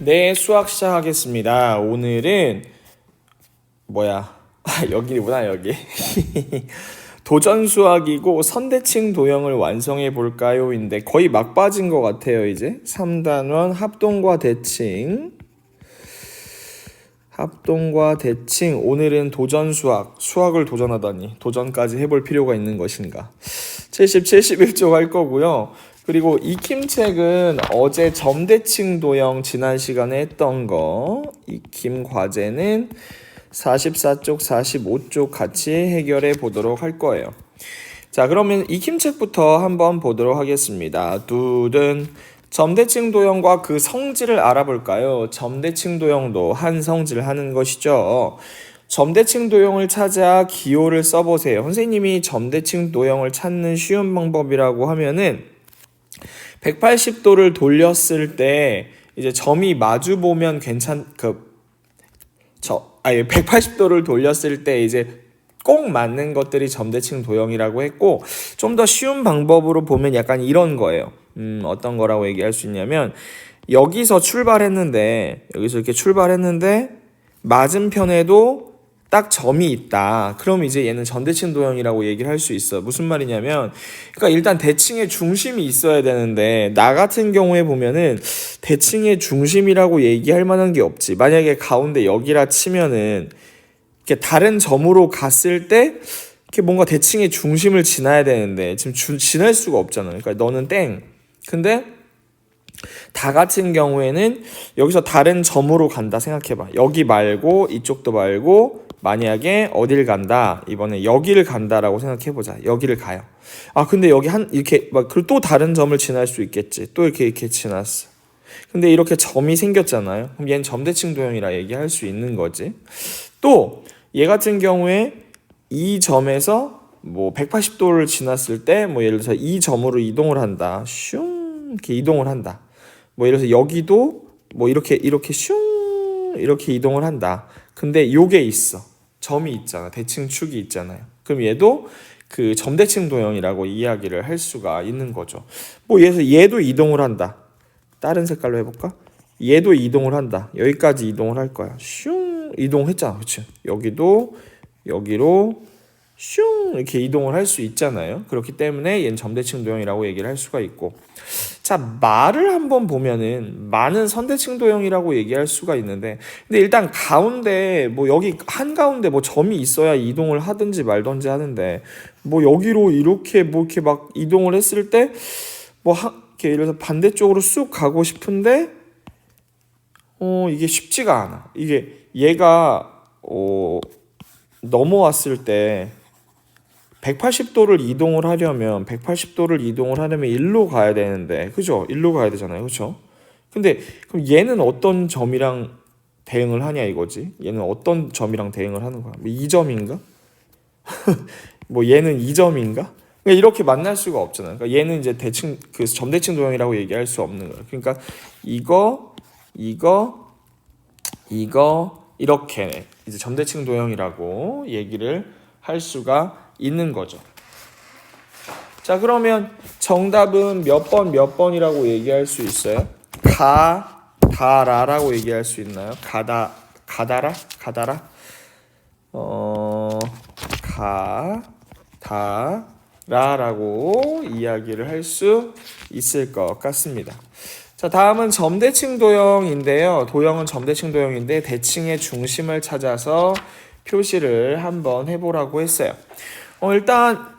네, 수학 시작하겠습니다. 오늘은 여기구나, 여기. 도전 수학이고 선대칭 도형을 완성해 볼까요?인데 거의 막바지인 것 같아요. 이제 3단원 합동과 대칭. 오늘은 도전 수학을 도전하다니 도전까지 해볼 필요가 있는 것인가. 70, 71쪽 할 거고요. 그리고 익힘책은 어제 점대칭 도형 지난 시간에 했던 거, 익힘 과제는 44쪽, 45쪽 같이 해결해 보도록 할 거예요. 자, 그러면 익힘책부터 한번 보도록 하겠습니다. 두둔. 점대칭 도형과 그 성질을 알아볼까요? 점대칭 도형도 한 성질을 하는 것이죠. 점대칭 도형을 찾아 기호를 써보세요. 선생님이 점대칭 도형을 찾는 쉬운 방법이라고 하면은 180도를 돌렸을 때 이제 점이 마주 보면 180도를 돌렸을 때 이제 꼭 맞는 것들이 점대칭 도형이라고 했고, 좀 더 쉬운 방법으로 보면 약간 이런 거예요. 어떤 거라고 얘기할 수 있냐면, 여기서 이렇게 출발했는데 맞은편에도 딱 점이 있다. 그럼 이제 얘는 점대칭 도형이라고 얘기를 할 수 있어. 무슨 말이냐면, 그러니까 일단 대칭의 중심이 있어야 되는데, 나 같은 경우에 보면은 대칭의 중심이라고 얘기할 만한 게 없지. 만약에 가운데 여기라 치면은 이렇게 다른 점으로 갔을 때 이렇게 뭔가 대칭의 중심을 지나야 되는데 지금 지날 수가 없잖아. 그러니까 너는 땡. 근데 다 같은 경우에는 여기서 다른 점으로 간다 생각해봐. 여기 말고 이쪽도 말고 만약에 어딜 간다. 이번에 여기를 간다라고 생각해보자. 여기를 가요. 아, 근데 여기 이렇게 그리고 또 다른 점을 지날 수 있겠지. 또 이렇게 지났어. 근데 이렇게 점이 생겼잖아요. 그럼 얘는 점대칭 도형이라 얘기할 수 있는 거지. 또 얘 같은 경우에 이 점에서 180도를 지났을 때 예를 들어서 이 점으로 이동을 한다. 슝 이렇게 이동을 한다. 예를 들어서 여기도 이렇게 슝 이렇게 이동을 한다. 근데 요게 있어. 점이 있잖아. 대칭축이 있잖아요. 그럼 얘도 그 점대칭 도형이라고 이야기를 할 수가 있는 거죠. 얘도 이동을 한다. 다른 색깔로 해볼까? 얘도 이동을 한다. 여기까지 이동을 할 거야. 슝 이동했잖아. 그치? 여기도 여기로 슝 이렇게 이동을 할 수 있잖아요. 그렇기 때문에 얘는 점대칭 도형이라고 얘기를 할 수가 있고, 자, 마를 한번 보면은 마는 선대칭 도형이라고 얘기할 수가 있는데, 근데 일단 가운데 여기 한가운데 점이 있어야 이동을 하든지 말든지 하는데 여기로 이렇게 막 이동을 했을 때 이렇게 예를 들어서 반대쪽으로 쑥 가고 싶은데 이게 쉽지가 않아. 이게 얘가 넘어왔을 때 180도를 이동을 하려면 일로 가야 되는데, 그죠? 일로 가야 되잖아요. 그죠? 근데 그럼 얘는 어떤 점이랑 대응을 하냐 이거지. 얘는 어떤 점이랑 대응을 하는 거야? 2점인가? 얘는 2점인가? 그러니까 이렇게 만날 수가 없잖아요. 그러니까 얘는 이제 점대칭 도형이라고 얘기할 수 없는 거예요. 그러니까 이거 이렇게 이제 점대칭 도형이라고 얘기를 할 수가 있는 거죠. 자, 그러면 정답은 몇 번이라고 얘기할 수 있어요? 가다라라고 얘기할 수 있나요? 가다라? 가다라라고 이야기를 할 수 있을 것 같습니다. 자, 다음은 점대칭 도형인데요. 도형은 점대칭 도형인데 대칭의 중심을 찾아서 표시를 한번 해보라고 했어요. 일단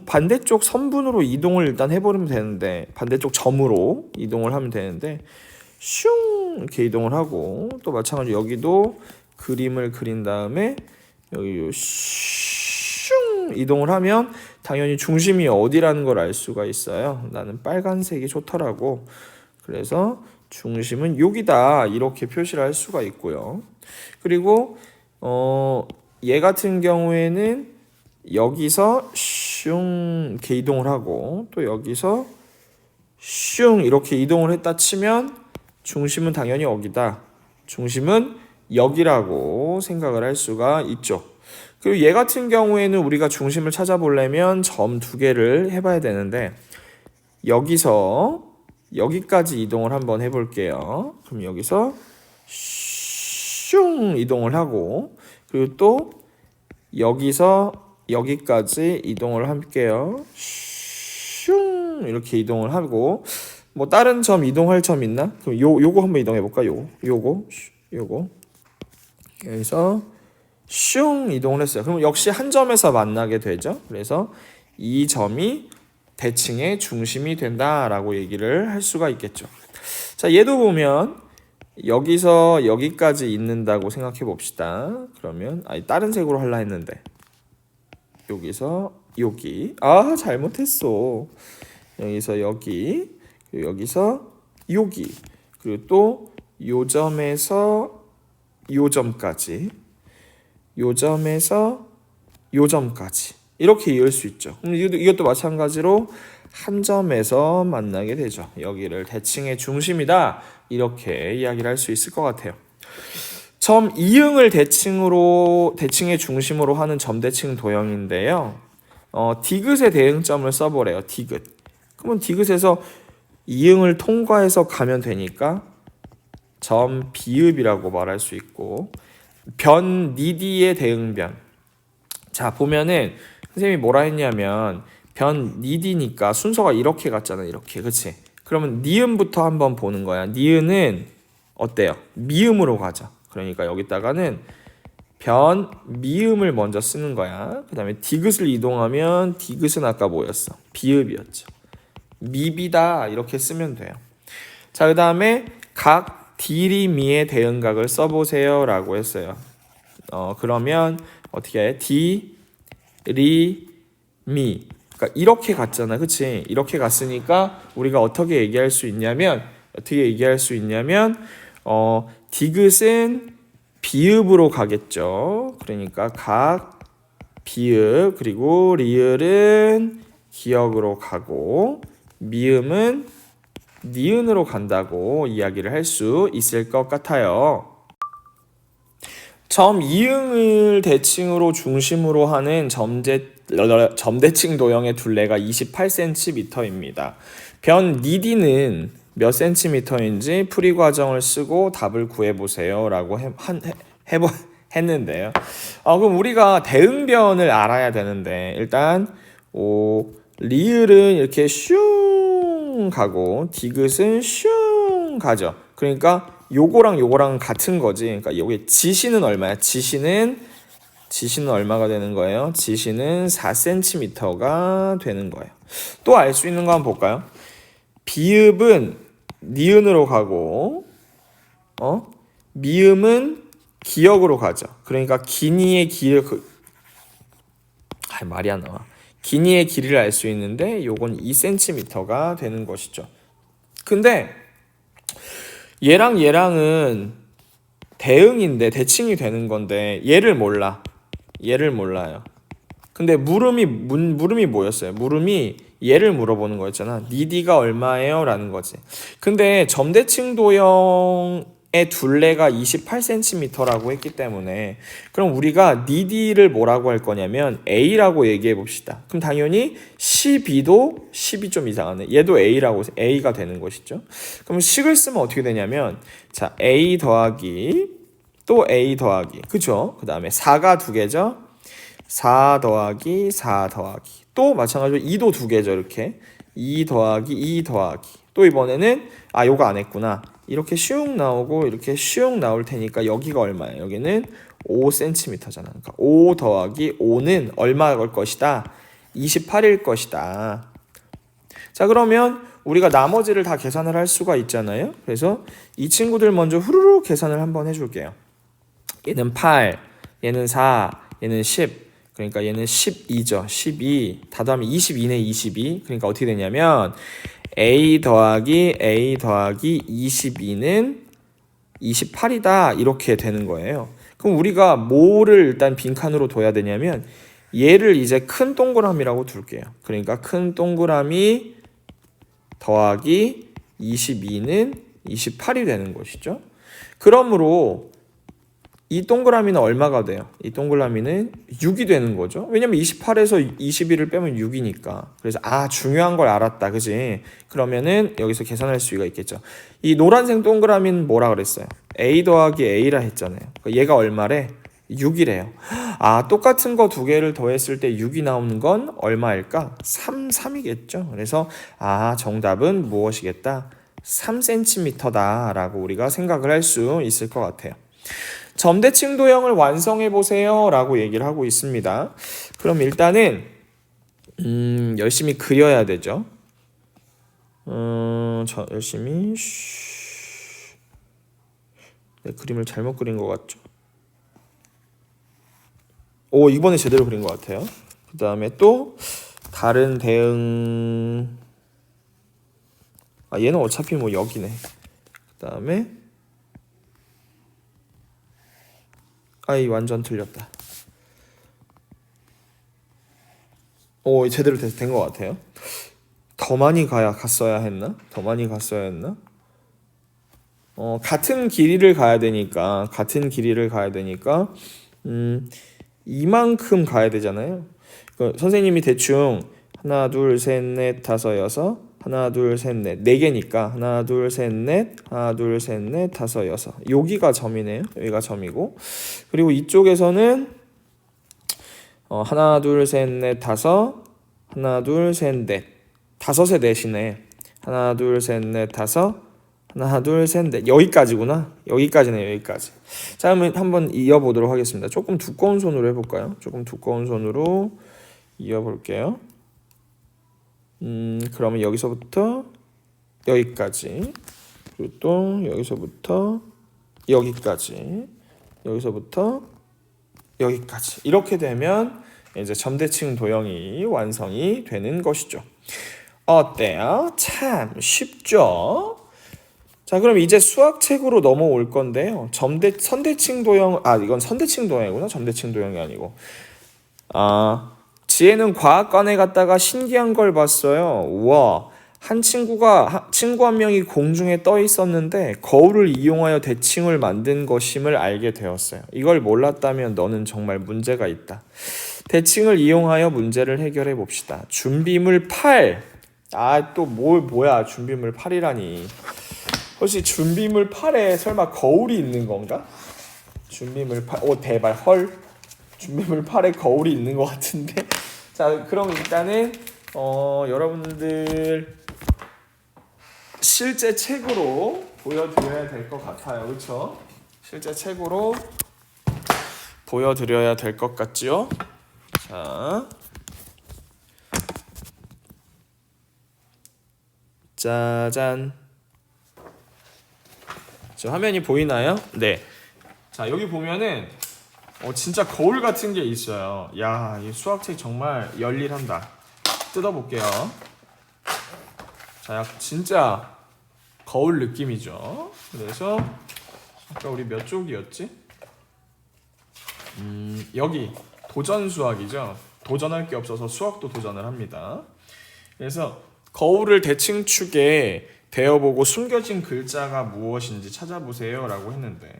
반대쪽 선분으로 이동을 일단 해버리면 되는데, 반대쪽 점으로 이동을 하면 되는데, 슝 이렇게 이동을 하고, 또 마찬가지로 여기도 그림을 그린 다음에 여기 슝 이동을 하면 당연히 중심이 어디라는 걸 알 수가 있어요. 나는 빨간색이 좋더라고. 그래서 중심은 여기다 이렇게 표시를 할 수가 있고요. 그리고 얘 같은 경우에는 여기서 슝 이렇게 이동을 하고, 또 여기서 슝 이렇게 이동을 했다 치면 중심은 당연히 여기다. 중심은 여기라고 생각을 할 수가 있죠. 그리고 얘 같은 경우에는 우리가 중심을 찾아보려면 점 2개를 해봐야 되는데, 여기서 여기까지 이동을 한번 해볼게요. 그럼 여기서 슝 이동을 하고, 그리고 또 여기서 여기까지 이동을 할게요. 슝 이렇게 이동을 하고, 뭐 다른 점 이동할 점 있나? 그럼 요거 한번 이동해 볼까? 요거 여기서 슝 이동을 했어요. 그럼 역시 한 점에서 만나게 되죠. 그래서 이 점이 대칭의 중심이 된다라고 얘기를 할 수가 있겠죠. 자, 얘도 보면 여기서 여기까지 있는다고 생각해 봅시다. 그러면 다른 색으로 하려 했는데 여기서 여기 잘못했어. 여기서 여기, 그리고 여기서 여기, 그리고 또 요 점에서 요 점까지, 요 점에서 요 점까지 이렇게 이을 수 있죠. 이것도 마찬가지로 한 점에서 만나게 되죠. 여기를 대칭의 중심이다 이렇게 이야기를 할 수 있을 것 같아요. 점 이응을 대칭의 중심으로 하는 점대칭 도형인데요. 디귿의 대응점을 써보래요. 디귿. 그러면 디귿에서 이응을 통과해서 가면 되니까 점 비읍이라고 말할 수 있고, 변 니디의 대응변. 자, 보면은 선생님이 뭐라 했냐면 변 니디니까 순서가 이렇게 갔잖아. 이렇게. 그치? 그러면 니은부터 한번 보는 거야. 니은은 어때요? 미음으로 가죠. 그러니까 여기다가는 변 미음을 먼저 쓰는 거야. 그 다음에 디귿을 이동하면 디귿은 아까 뭐였어? 비읍이었죠. 미비다 이렇게 쓰면 돼요. 자, 그 다음에 각 디리미의 대응각을 써보세요 라고 했어요. 그러면 어떻게 해? 디, 리, 미. 그러니까 이렇게 갔잖아. 그치? 이렇게 갔으니까 우리가 어떻게 얘기할 수 있냐면 디귿은 비읍으로 가겠죠. 그러니까 각 비읍, 그리고 리을은 기역으로 가고 미음은 니은으로 간다고 이야기를 할 수 있을 것 같아요. 점 이응을 대칭으로 중심으로 하는 점대칭 도형의 둘레가 28cm입니다. 변 니디는 몇 cm인지 풀이 과정을 쓰고 답을 구해보세요 라고 했는데요. 그럼 우리가 대응변을 알아야 되는데, 일단 리을은 이렇게 슝 가고 디귿은 슝 가죠. 그러니까 요거랑 같은 거지. 그러니까 여기 지시는 얼마야? 지시는 얼마가 되는 거예요? 지시는 4cm가 되는 거예요. 또 알 수 있는 거 한번 볼까요? 비읍은 니은으로 가고 미음은 기역으로 가죠. 그러니까 기니의 말이 안 나와. 기니의 길이를 알 수 있는데 요건 2cm가 되는 것이죠. 근데 얘랑은 대응인데 대칭이 되는 건데 얘를 몰라요. 근데 물음이 뭐였어요? 물음이 얘를 물어보는 거였잖아. 니디가 얼마예요? 라는 거지. 근데 점대칭 도형의 둘레가 28cm라고 했기 때문에 그럼 우리가 니디를 뭐라고 할 거냐면 A라고 얘기해 봅시다. 그럼 당연히 12도 좀 이상하네. 얘도 A가 되는 것이죠. 그럼 식을 쓰면 어떻게 되냐면 자, A 더하기 또 A 더하기, 그죠? 그 다음에 4가 두 개죠. 4 더하기 또 마찬가지로 2도 두 개죠. 이렇게 2 더하기 또 이번에는 요거 안 했구나. 이렇게 슉 나오고 이렇게 슉 나올 테니까 여기가 얼마예요? 여기는 5cm잖아. 그러니까 5 더하기 5는 얼마 걸 것이다? 28일 것이다. 자, 그러면 우리가 나머지를 다 계산을 할 수가 있잖아요. 그래서 이 친구들 먼저 후루룩 계산을 한번 해줄게요. 얘는 8, 얘는 4, 얘는 10. 그러니까 얘는 12죠. 12. 다 더하면 22네, 22. 그러니까 어떻게 되냐면 A 더하기 22는 28이다. 이렇게 되는 거예요. 그럼 우리가 뭐를 일단 빈칸으로 둬야 되냐면 얘를 이제 큰 동그라미라고 둘게요. 그러니까 큰 동그라미 더하기 22는 28이 되는 것이죠. 그러므로 이 동그라미는 얼마가 돼요? 이 동그라미는 6이 되는 거죠. 왜냐면 28에서 21을 빼면 6이니까. 그래서 중요한 걸 알았다. 그지? 그러면은 여기서 계산할 수가 있겠죠. 이 노란색 동그라미는 뭐라 그랬어요? A 더하기 A라 했잖아요. 얘가 얼마래? 6이래요. 똑같은 거 두 개를 더했을 때 6이 나오는 건 얼마일까? 3이겠죠. 그래서 정답은 무엇이겠다? 3cm다 라고 우리가 생각을 할 수 있을 것 같아요. 점대칭 도형을 완성해 보세요 라고 얘기를 하고 있습니다. 그럼 일단은 열심히 그려야 되죠. 열심히 그림을 잘못 그린 것 같죠. 이번에 제대로 그린 것 같아요. 그 다음에 또 다른 대응, 얘는 어차피 뭐 여기네. 그 다음에 완전 틀렸다. 제대로 된 것 같아요. 더 많이 갔어야 했나? 같은 길이를 가야 되니까 이만큼 가야 되잖아요. 선생님이 대충 하나, 둘, 셋, 넷, 다섯, 여섯, 하나, 둘, 셋, 넷, 4개니까 하나, 둘, 셋, 넷, 하나, 둘, 셋, 넷, 다섯, 여섯. 여기가 점이네요. 여기가 점이고, 그리고 이쪽에서는 하나, 둘, 셋, 넷, 다섯, 하나, 둘, 셋, 넷, 다섯에 넷이네. 하나, 둘, 셋, 넷, 다섯, 하나, 둘, 셋, 넷. 여기까지구나. 여기까지네요. 여기까지. 자, 그러면 한번 이어보도록 하겠습니다. 조금 두꺼운 손으로 해볼까요? 조금 두꺼운 손으로 이어볼게요. 그러면 여기서부터 여기까지, 그리고 또 여기서부터 여기까지, 여기서부터 여기까지. 이렇게 되면 이제 점대칭 도형이 완성이 되는 것이죠. 어때요? 참 쉽죠? 자, 그럼 이제 수학책으로 넘어올 건데요. 선대칭 도형, 이건 선대칭 도형이구나. 점대칭 도형이 아니고. 지혜는 과학관에 갔다가 신기한 걸 봤어요. 우와. 친구 한 명이 공중에 떠 있었는데 거울을 이용하여 대칭을 만든 것임을 알게 되었어요. 이걸 몰랐다면 너는 정말 문제가 있다. 대칭을 이용하여 문제를 해결해 봅시다. 준비물 8. 뭐야, 준비물 8이라니. 혹시 준비물 8에 설마 거울이 있는 건가? 준비물 8, 대박, 헐. 준비물 8에 거울이 있는 것 같은데. 자, 그럼 일단은 여러분들 실제 책으로 보여드려야 될 것 같아요. 그렇죠? 실제 책으로 보여드려야 될 것 같죠? 자, 짜잔. 저 화면이 보이나요? 네. 자, 여기 보면은 진짜 거울 같은 게 있어요. 야, 이 수학책 정말 열일한다. 뜯어볼게요. 자, 진짜 거울 느낌이죠. 그래서 아까 우리 몇 쪽이었지? 여기 도전 수학이죠. 도전할 게 없어서 수학도 도전을 합니다. 그래서 거울을 대칭축에 대어보고 숨겨진 글자가 무엇인지 찾아보세요 라고 했는데,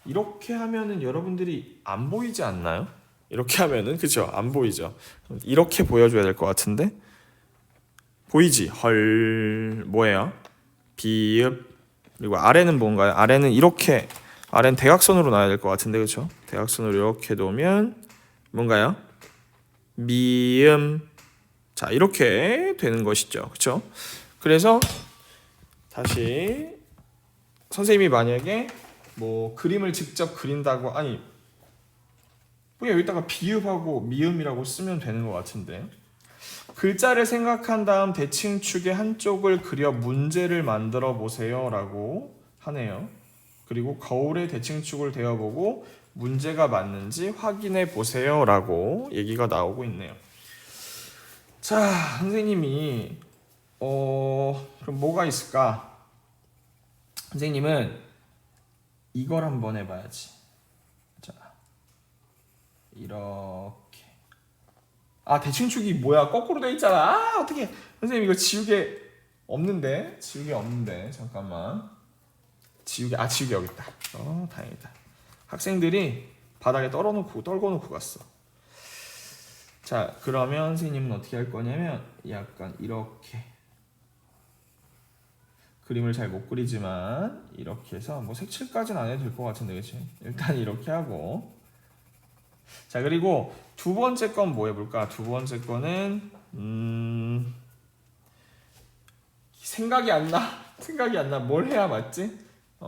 이렇게 하면은 여러분들이 안 보이지 않나요? 이렇게 하면은, 그쵸? 안 보이죠? 이렇게 보여줘야 될 것 같은데? 보이지? 헐, 뭐예요? 비읍. 그리고 아래는 뭔가요? 아래는 이렇게, 아래는 대각선으로 놔야 될 것 같은데, 그쵸? 대각선으로 이렇게 놓으면 뭔가요? 미음. 자, 이렇게 되는 것이죠. 그쵸? 그래서 다시 선생님이 만약에 뭐 그림을 직접 그린다고, 그냥 여기다가 비읍하고 미음이라고 쓰면 되는 것 같은데, 글자를 생각한 다음 대칭축의 한쪽을 그려 문제를 만들어 보세요 라고 하네요. 그리고 거울의 대칭축을 대어보고 문제가 맞는지 확인해 보세요 라고 얘기가 나오고 있네요. 자, 선생님이 그럼 뭐가 있을까? 선생님은 이걸 한번 해봐야지. 자, 이렇게. 대칭축이 뭐야? 거꾸로 돼 있잖아. 어떻게? 선생님 이거 지우개 없는데? 잠깐만. 지우개 여기 있다. 다행이다. 학생들이 바닥에 떨궈놓고 갔어. 자, 그러면 선생님은 어떻게 할 거냐면 약간 이렇게 그림을 잘 못 그리지만 이렇게 해서 뭐 색칠까지는 안 해도 될 것 같은데, 그치? 일단 이렇게 하고, 자, 그리고 두 번째 건 뭐 해볼까? 두 번째 거는 생각이 안 나. 뭘 해야 맞지?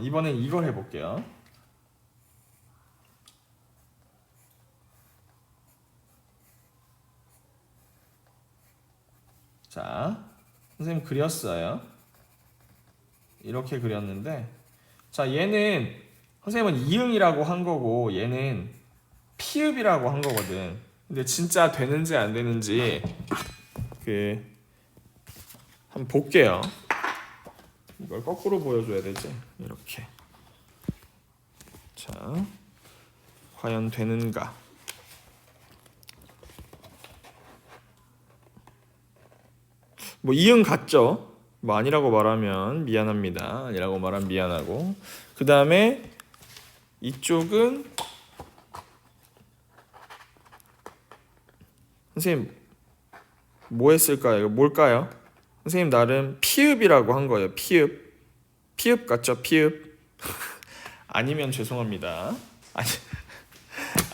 이번엔 이걸 해볼게요. 자, 선생님 그렸어요. 이렇게 그렸는데, 자, 얘는 선생님은 이응이라고 한 거고 얘는 피읍이라고 한 거거든. 근데 진짜 되는지 안 되는지 한번 볼게요. 이걸 거꾸로 보여줘야 되지. 이렇게. 자, 과연 되는가? 뭐 이응 같죠? 뭐 아니라고 말하면 미안합니다. 아니라고 말하면 미안하고, 그 다음에 이쪽은 선생님 뭐 했을까요? 이거 뭘까요? 선생님 나름 피읍이라고 한 거예요. 피읍 같죠? 피읍. 아니면 죄송합니다.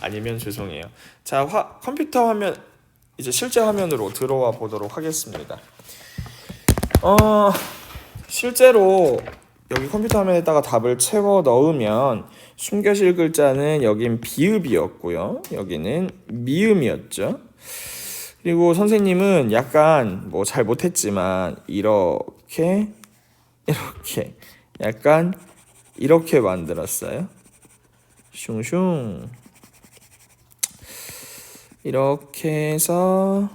아니면 죄송해요. 자, 컴퓨터 화면, 이제 실제 화면으로 들어와 보도록 하겠습니다. 실제로 여기 컴퓨터 화면에다가 답을 채워 넣으면 숨겨질 글자는 여긴 비읍이었고요. 여기는 미음이었죠. 그리고 선생님은 약간 뭐 잘 못했지만 이렇게 약간 이렇게 만들었어요. 슝슝. 이렇게 해서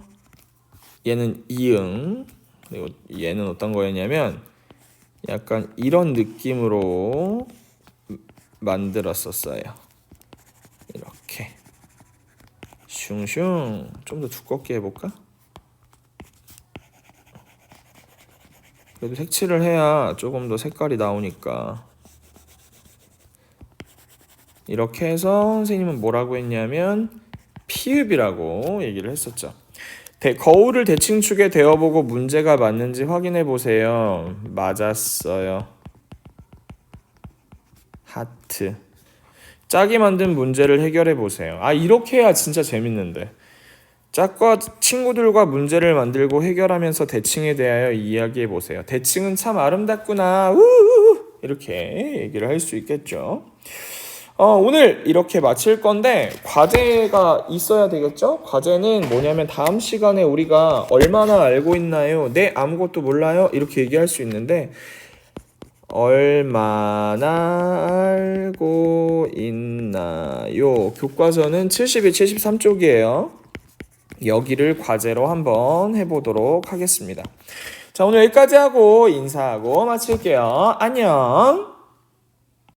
얘는 이응, 그리고 얘는 어떤 거였냐면 약간 이런 느낌으로 만들었었어요. 이렇게 슝슝. 좀 더 두껍게 해볼까? 그래도 색칠을 해야 조금 더 색깔이 나오니까. 이렇게 해서 선생님은 뭐라고 했냐면 피읍이라고 얘기를 했었죠. 거울을 대칭축에 대어보고 문제가 맞는지 확인해 보세요. 맞았어요. 하트. 짝이 만든 문제를 해결해 보세요. 이렇게 해야 진짜 재밌는데. 짝과 친구들과 문제를 만들고 해결하면서 대칭에 대하여 이야기해 보세요. 대칭은 참 아름답구나. 우우우. 이렇게 얘기를 할 수 있겠죠. 오늘 이렇게 마칠 건데 과제가 있어야 되겠죠? 과제는 뭐냐면 다음 시간에 우리가 얼마나 알고 있나요? 네, 아무것도 몰라요? 이렇게 얘기할 수 있는데 얼마나 알고 있나요? 교과서는 72, 73쪽이에요. 여기를 과제로 한번 해보도록 하겠습니다. 자, 오늘 여기까지 하고 인사하고 마칠게요. 안녕.